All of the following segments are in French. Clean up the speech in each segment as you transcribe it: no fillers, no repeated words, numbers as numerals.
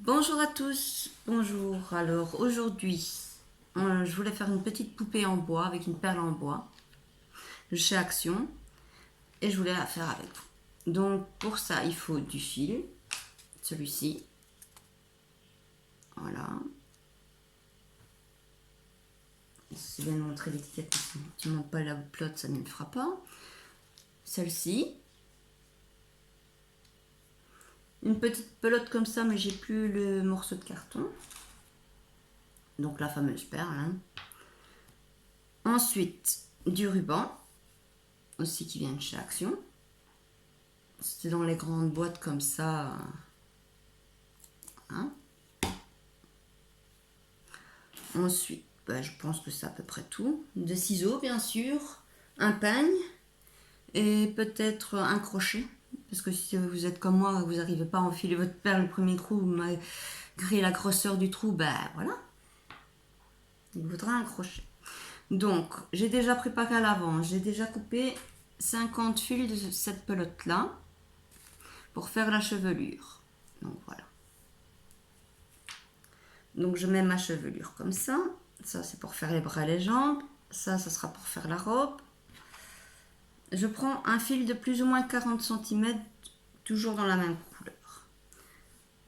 Bonjour à tous, bonjour. Alors aujourd'hui, je voulais faire une petite poupée en bois avec une perle en bois de chez Action et je voulais la faire avec vous. Donc pour ça, il faut du fil, celui-ci. Voilà. C'est bien de montrer l'étiquette, si tu ne montres pas la pelote, ça ne le fera pas. Celle-ci. Une petite pelote comme ça, mais j'ai plus le morceau de carton. Donc la fameuse perle. Hein. Ensuite, du ruban, aussi qui vient de chez Action. C'est dans les grandes boîtes comme ça. Hein. Ensuite, je pense que c'est à peu près tout. Des ciseaux, bien sûr. Un peigne. Et peut-être un crochet. Parce que si vous êtes comme moi, vous n'arrivez pas à enfiler votre perle le premier trou, malgré la grosseur du trou, voilà. Il faudra un crochet. Donc, j'ai déjà préparé à l'avance. J'ai déjà coupé 50 fils de cette pelote-là pour faire la chevelure. Donc, voilà. Donc, je mets ma chevelure comme ça. Ça, c'est pour faire les bras et les jambes. Ça sera pour faire la robe. Je prends un fil de plus ou moins 40 cm, toujours dans la même couleur.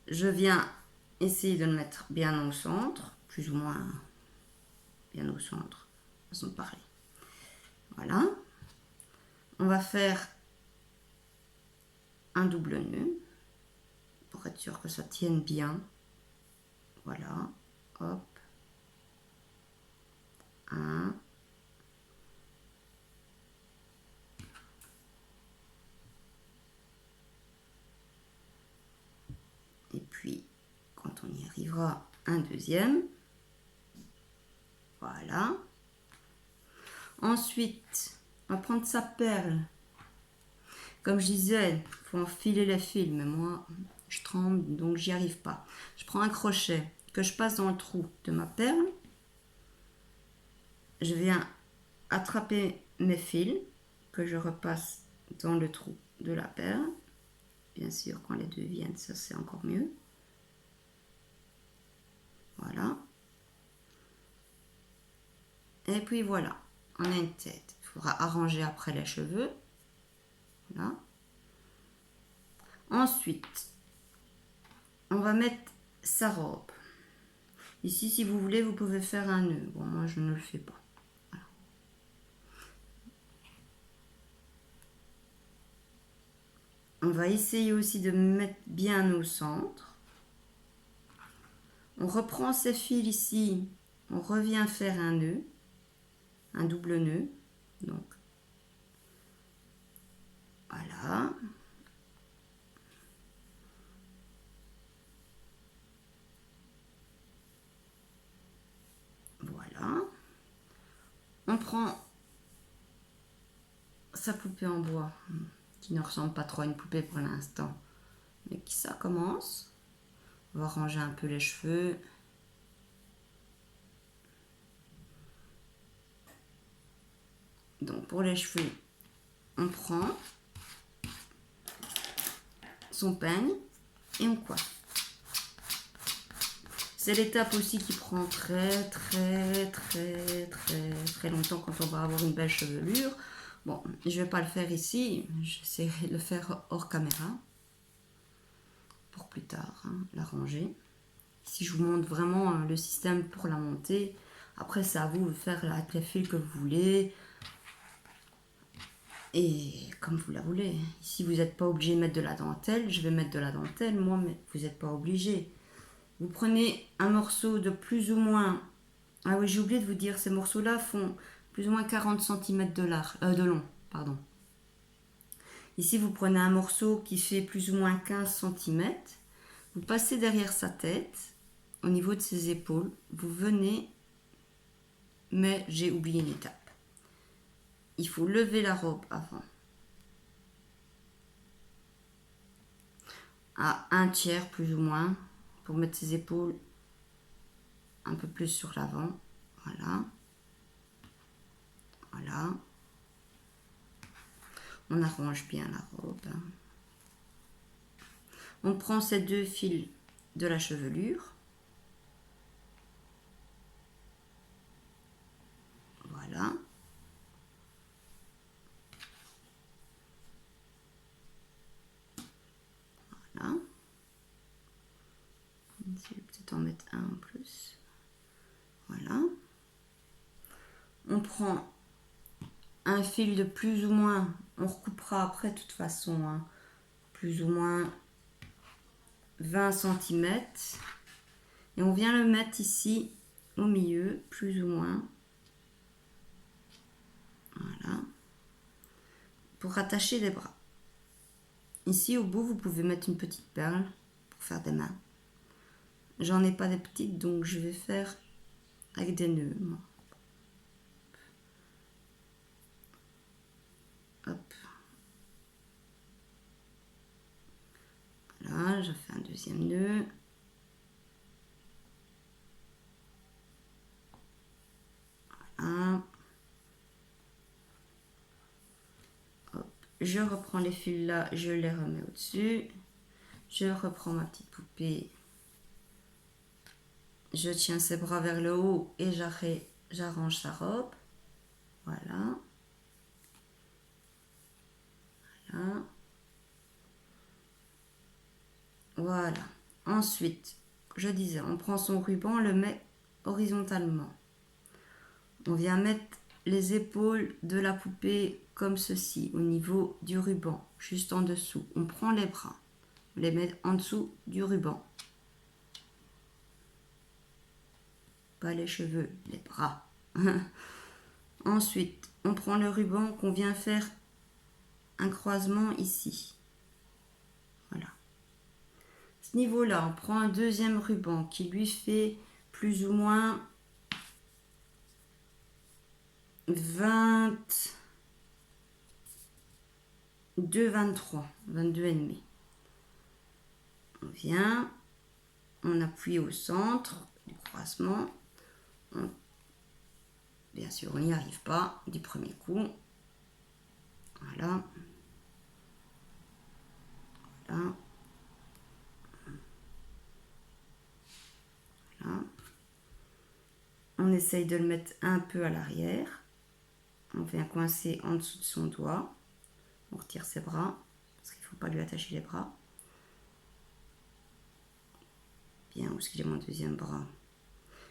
Je viens essayer de le mettre bien au centre, plus ou moins bien au centre, façon de parler. Voilà. On va faire un double nœud pour être sûr que ça tienne bien. Voilà. Hop. Un. Et puis, quand on y arrivera, un deuxième. Voilà. Ensuite, on va prendre sa perle. Comme je disais, il faut enfiler les fils, mais moi, je tremble, donc j'y arrive pas. Je prends un crochet que je passe dans le trou de ma perle. Je viens attraper mes fils que je repasse dans le trou de la perle. Bien sûr, quand les deux viennent, ça c'est encore mieux. Voilà. Et puis voilà, on a une tête. Il faudra arranger après les cheveux. Voilà. Ensuite, on va mettre sa robe. Ici, si vous voulez, vous pouvez faire un nœud. Bon, moi, je ne le fais pas. Voilà. On va essayer aussi de mettre bien au centre. On reprend ces fils ici. On revient faire un nœud. Un double nœud. Donc, voilà. Voilà. On prend sa poupée en bois, qui ne ressemble pas trop à une poupée pour l'instant, mais qui ça commence. On va ranger un peu les cheveux. Donc pour les cheveux, on prend son peigne et on coiffe. C'est l'étape aussi qui prend très longtemps quand on va avoir une belle chevelure. Bon, je vais pas le faire ici, j'essaierai de le faire hors caméra pour plus tard, hein, la ranger. Si je vous montre vraiment le système pour la monter, après c'est à vous de faire avec les fils que vous voulez et comme vous la voulez. Si vous n'êtes pas obligé de mettre de la dentelle, je vais mettre de la dentelle moi, mais vous n'êtes pas obligé. Vous prenez un morceau de plus ou moins, ah oui j'ai oublié de vous dire, ces morceaux là font plus ou moins 40 cm de long, pardon. Ici vous prenez un morceau qui fait plus ou moins 15 cm, vous passez derrière sa tête, au niveau de ses épaules, vous venez, mais j'ai oublié une étape. Il faut lever la robe avant. À un tiers plus ou moins, pour mettre ses épaules un peu plus sur l'avant. Voilà. Voilà. On arrange bien la robe. On prend ces deux fils de la chevelure. Voilà. Voilà. Je vais peut-être en mettre un en plus. Voilà. On prend un fil de plus ou moins, on recoupera après de toute façon, hein, plus ou moins 20 cm. Et on vient le mettre ici au milieu, plus ou moins. Voilà. Pour attacher les bras. Ici au bout, vous pouvez mettre une petite perle pour faire des mains. J'en ai pas des petites, donc je vais faire avec des nœuds. Moi. Hop. Voilà, je fais un deuxième nœud. Voilà. Hop. Je reprends les fils là, je les remets au-dessus. Je reprends ma petite poupée. Je tiens ses bras vers le haut et j'arrange sa robe. Voilà. Voilà. Voilà. Ensuite, je disais, on prend son ruban, on le met horizontalement. On vient mettre les épaules de la poupée comme ceci, au niveau du ruban, juste en dessous. On prend les bras, on les met en dessous du ruban. Pas les cheveux, les bras. Ensuite, on prend le ruban qu'on vient faire un croisement ici. Voilà. À ce niveau-là, on prend un deuxième ruban qui lui fait plus ou moins 22, 23, 22 et demi. On vient, on appuie au centre du croisement. Bien sûr, on n'y arrive pas du premier coup. Voilà. Voilà. Voilà. On essaye de le mettre un peu à l'arrière. On vient coincer en dessous de son doigt. On retire ses bras, parce qu'il ne faut pas lui attacher les bras. Bien, où est-ce qu'il est mon deuxième bras?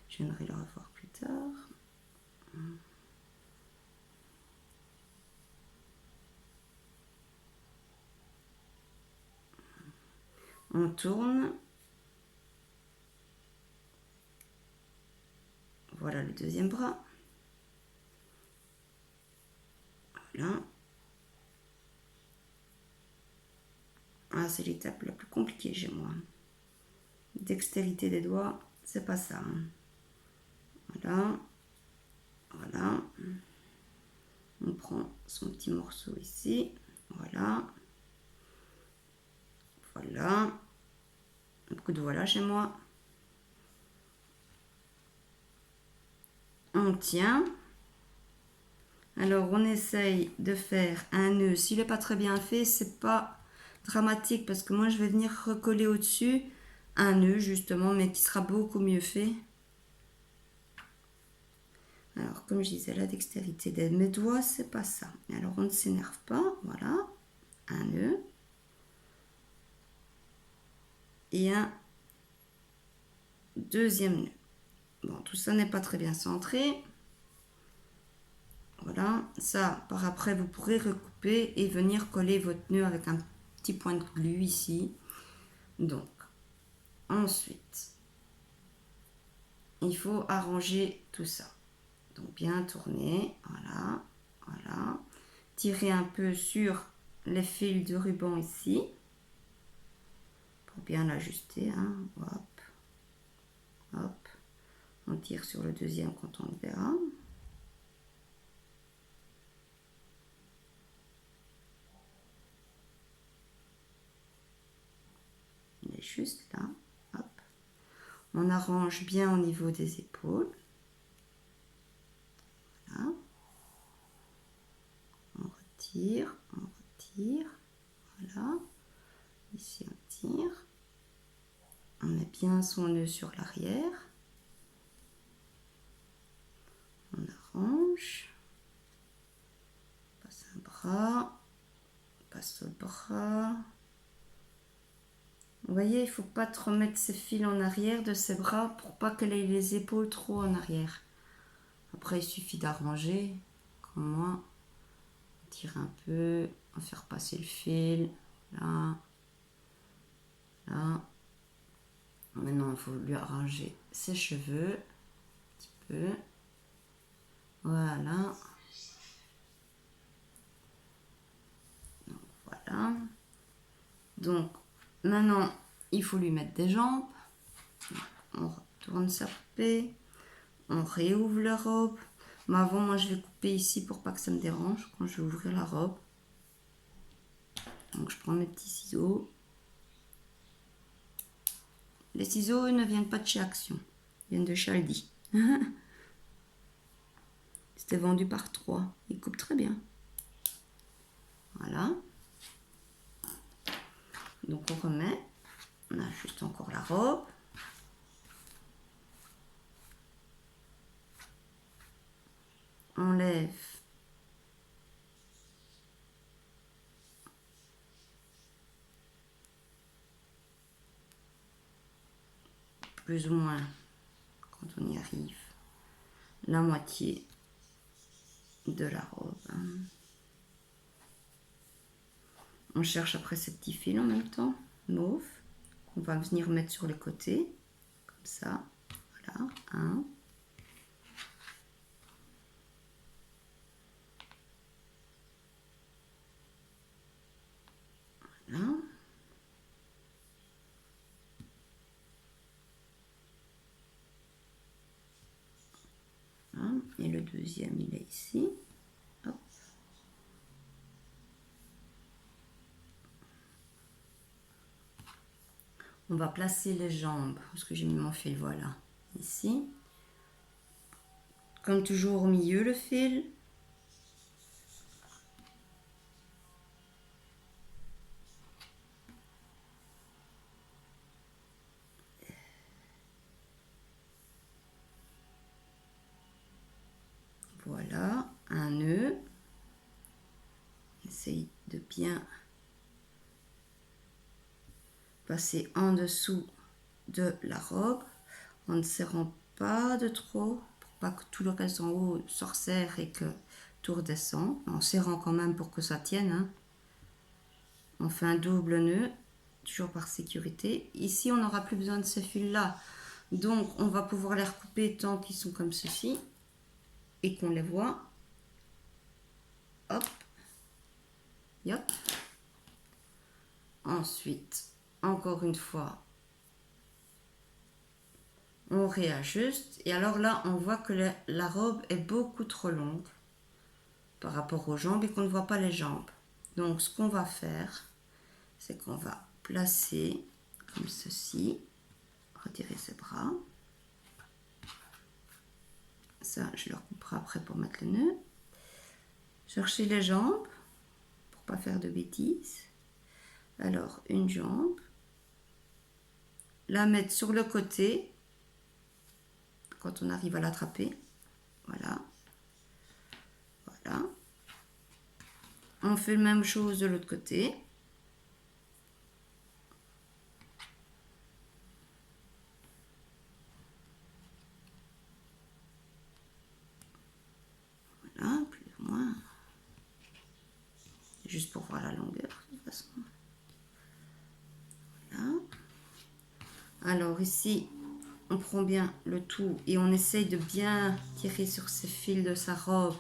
Je viendrai le revoir plus tard. On tourne. Voilà le deuxième bras. Voilà. Ah, c'est l'étape la plus compliquée chez moi. Dextérité des doigts, c'est pas ça. Hein. Voilà. Voilà. On prend son petit morceau ici. Voilà. Voilà. Beaucoup de voilà chez moi. On tient. Alors on essaye de faire un nœud. S'il n'est pas très bien fait, c'est pas dramatique parce que moi je vais venir recoller au-dessus un nœud justement, mais qui sera beaucoup mieux fait. Alors comme je disais, la dextérité de mes doigts, c'est pas ça. Alors on ne s'énerve pas. Voilà. Un nœud. Et un deuxième nœud. Bon, tout ça n'est pas très bien centré. Voilà, ça, par après, vous pourrez recouper et venir coller votre nœud avec un petit point de glu ici. Donc, ensuite, il faut arranger tout ça. Donc, bien tourner, voilà, voilà. Tirer un peu sur les fils de ruban ici, pour bien l'ajuster, hein. Hop, hop. On tire sur le deuxième quand on le verra. Il est juste là. Hop. On arrange bien au niveau des épaules. Voilà. On retire, voilà. Ici on tire. On met bien son nœud sur l'arrière. On arrange. On passe un bras. On passe l'autre bras. Vous voyez, il ne faut pas trop mettre ses fils en arrière de ses bras pour pas qu'elle ait les épaules trop en arrière. Après, il suffit d'arranger, comme moi. On tire un peu, on va faire passer le fil. Là. Là. Maintenant, il faut lui arranger ses cheveux. Un petit peu. Voilà. Donc, voilà. Donc, maintenant, il faut lui mettre des jambes. On retourne sa poupée. On réouvre la robe. Mais avant, moi, je vais couper ici pour pas que ça me dérange quand je vais ouvrir la robe. Donc, je prends mes petits ciseaux. Les ciseaux ne viennent pas de chez Action. Ils viennent de chez Aldi. C'était vendu par 3. Ils coupent très bien. Voilà. Donc, on remet. On ajuste encore la robe. On lève plus ou moins, quand on y arrive, la moitié de la robe. On cherche après ces petits fils en même temps, mauve, qu'on va venir mettre sur les côtés, comme ça. Voilà, un. Voilà. Voilà. Et le deuxième, il est ici. Hop. On va placer les jambes, parce que j'ai mis mon fil, voilà, ici. Comme toujours au milieu le fil. Voilà, un nœud. Essaye de bien passer en dessous de la robe en ne serrant pas de trop pour pas que tout le reste en haut se resserre et que tout redescend, en serrant quand même pour que ça tienne, hein. On fait un double nœud, toujours par sécurité. Ici on n'aura plus besoin de ces fils là, donc on va pouvoir les recouper tant qu'ils sont comme ceci et qu'on les voit. Hop, yop. Ensuite, encore une fois, on réajuste. Et alors là, on voit que la robe est beaucoup trop longue par rapport aux jambes et qu'on ne voit pas les jambes. Donc, ce qu'on va faire, c'est qu'on va placer comme ceci. Retirer ses bras. Ça, je le recouperai après pour mettre le nœud. Chercher les jambes pour pas faire de bêtises. Alors, une jambe. La mettre sur le côté quand on arrive à l'attraper. Voilà. Voilà. On fait la même chose de l'autre côté. Voilà, plus ou moins. Juste pour voir la longueur, de toute façon. Voilà. Alors ici, on prend bien le tout et on essaye de bien tirer sur ces fils de sa robe.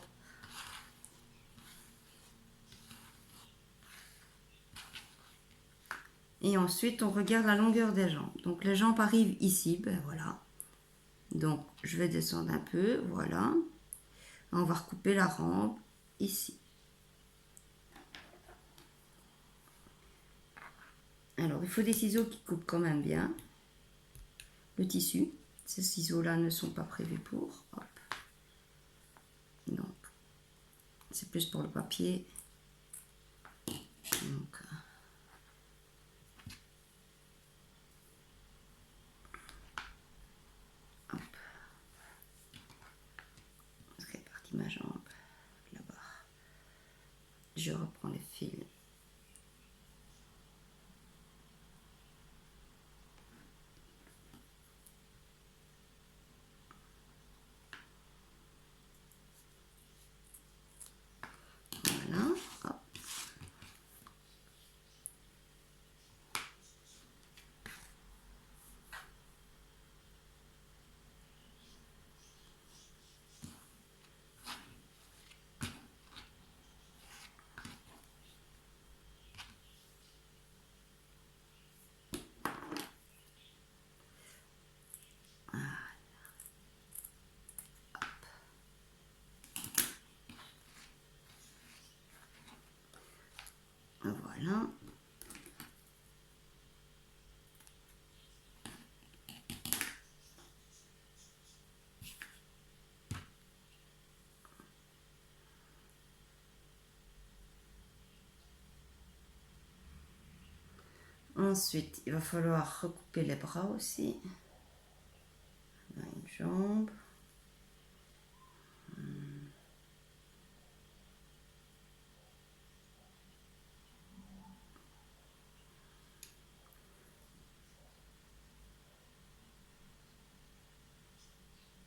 Et ensuite, on regarde la longueur des jambes. Donc, les jambes arrivent ici, ben voilà. Donc, je vais descendre un peu, voilà. On va recouper la rampe ici. Alors, il faut des ciseaux qui coupent quand même bien le tissu. Ces ciseaux-là ne sont pas prévus pour. Hop. Donc, c'est plus pour le papier. Donc, je reprends les fils. Voilà, hop. Voilà. Ensuite, il va falloir recouper les bras aussi. Là, une jambe.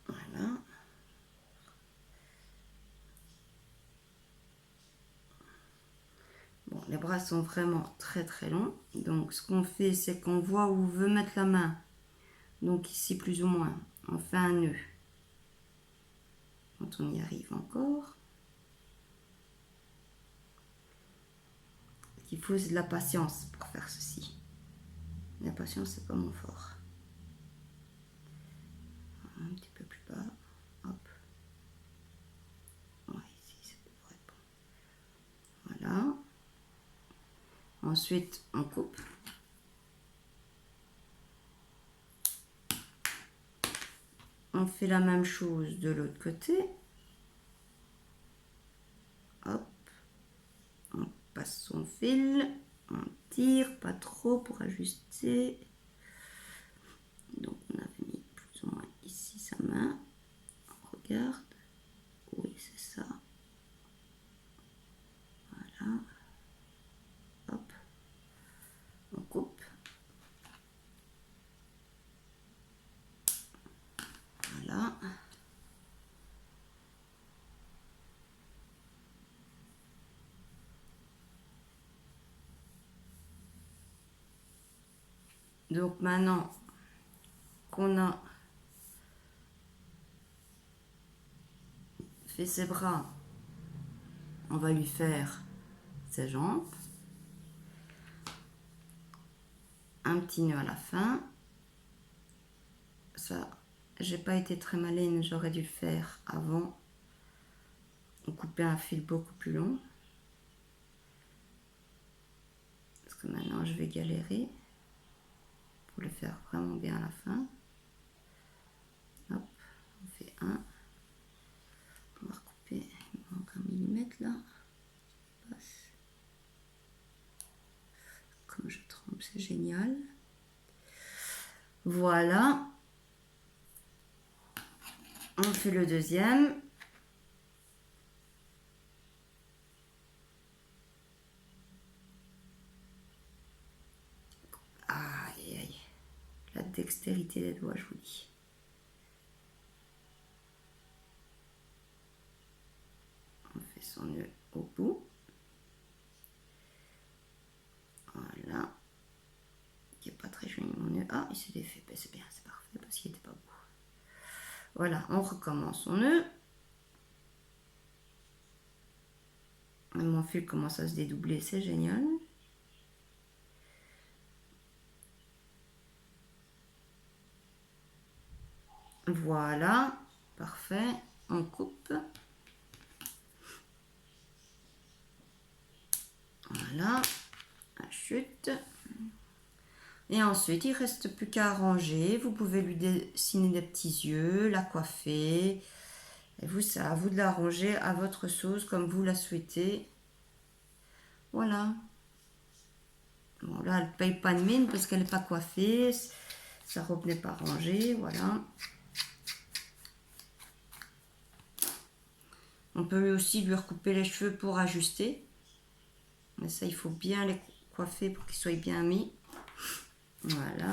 Voilà. Bon, les bras sont vraiment très très longs. Donc, ce qu'on fait, c'est qu'on voit où on veut mettre la main. Donc, ici, plus ou moins, on fait un nœud. Quand on y arrive encore. Il faut de la patience pour faire ceci. La patience, c'est pas mon fort. Un petit peu plus bas. Hop. Ouais, ici, c'est devrait être bon. Voilà. Ensuite, on coupe. On fait la même chose de l'autre côté. Hop. On passe son fil. On tire, pas trop pour ajuster. Donc, on avait mis plus ou moins ici sa main. On regarde. Oui, c'est ça. Voilà. Hop. On coupe. Voilà. Donc maintenant qu'on a fait ses bras, on va lui faire ses jambes. Un petit nœud à la fin. Ça, j'ai pas été très malin, j'aurais dû le faire avant. On coupait un fil beaucoup plus long. Parce que maintenant je vais galérer pour le faire vraiment bien à la fin. Hop, on fait un. On va recouper, il manque 1 millimètre là. Passe. Comme je trempe, c'est génial. Voilà. On fait le deuxième. Aïe, aïe. La dextérité des doigts, je vous dis. On fait son nœud au bout. Voilà. Qui n'est pas très joli mon nœud. Ah, il s'est défait. Ben, c'est bien, c'est parfait parce qu'il n'était pas beau. Voilà, on recommence son nœud. Mon fil commence à se dédoubler, c'est génial. Voilà, parfait. On coupe. Voilà, la chute. Et ensuite, il ne reste plus qu'à arranger. Vous pouvez lui dessiner des petits yeux, la coiffer. Et vous, c'est à vous de l'arranger à votre sauce, comme vous la souhaitez. Voilà. Bon, là, elle ne paye pas de mine parce qu'elle n'est pas coiffée. Sa robe n'est pas rangée. Voilà. On peut aussi lui recouper les cheveux pour ajuster. Mais ça, il faut bien les coiffer pour qu'ils soient bien mis. Voilà.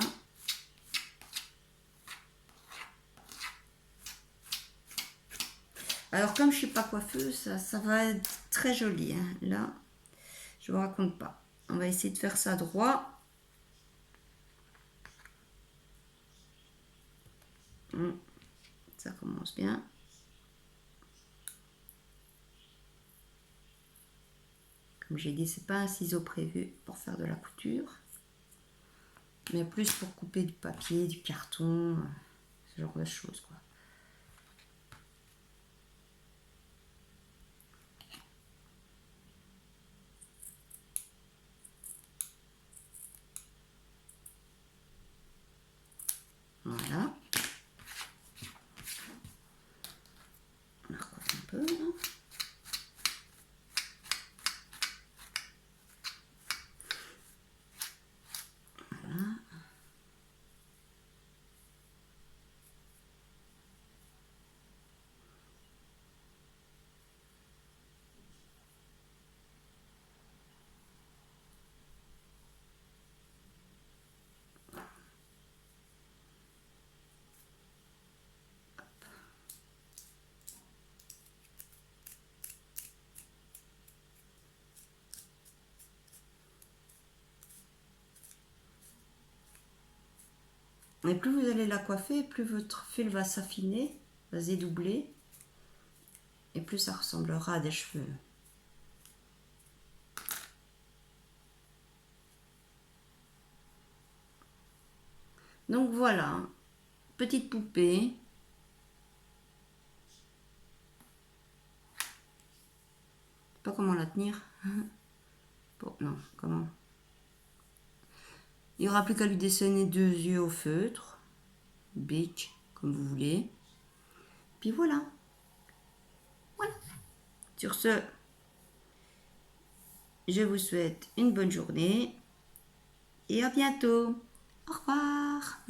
Alors, comme je ne suis pas coiffeuse, ça va être très joli. Hein. Là, je ne vous raconte pas. On va essayer de faire ça droit. Ça commence bien. Comme j'ai dit, c'est pas un ciseau prévu pour faire de la couture, mais plus pour couper du papier, du carton, ce genre de choses, quoi. Voilà. On la recoiffe un peu, là. Voilà. Et plus vous allez la coiffer, plus votre fil va s'affiner, va se dédoubler, et plus ça ressemblera à des cheveux. Donc voilà, petite poupée. Je sais pas comment la tenir. Bon, non, comment? Il n'y aura plus qu'à lui dessiner 2 yeux au feutre, beach, comme vous voulez. Puis voilà. Voilà. Sur ce, je vous souhaite une bonne journée et à bientôt. Au revoir.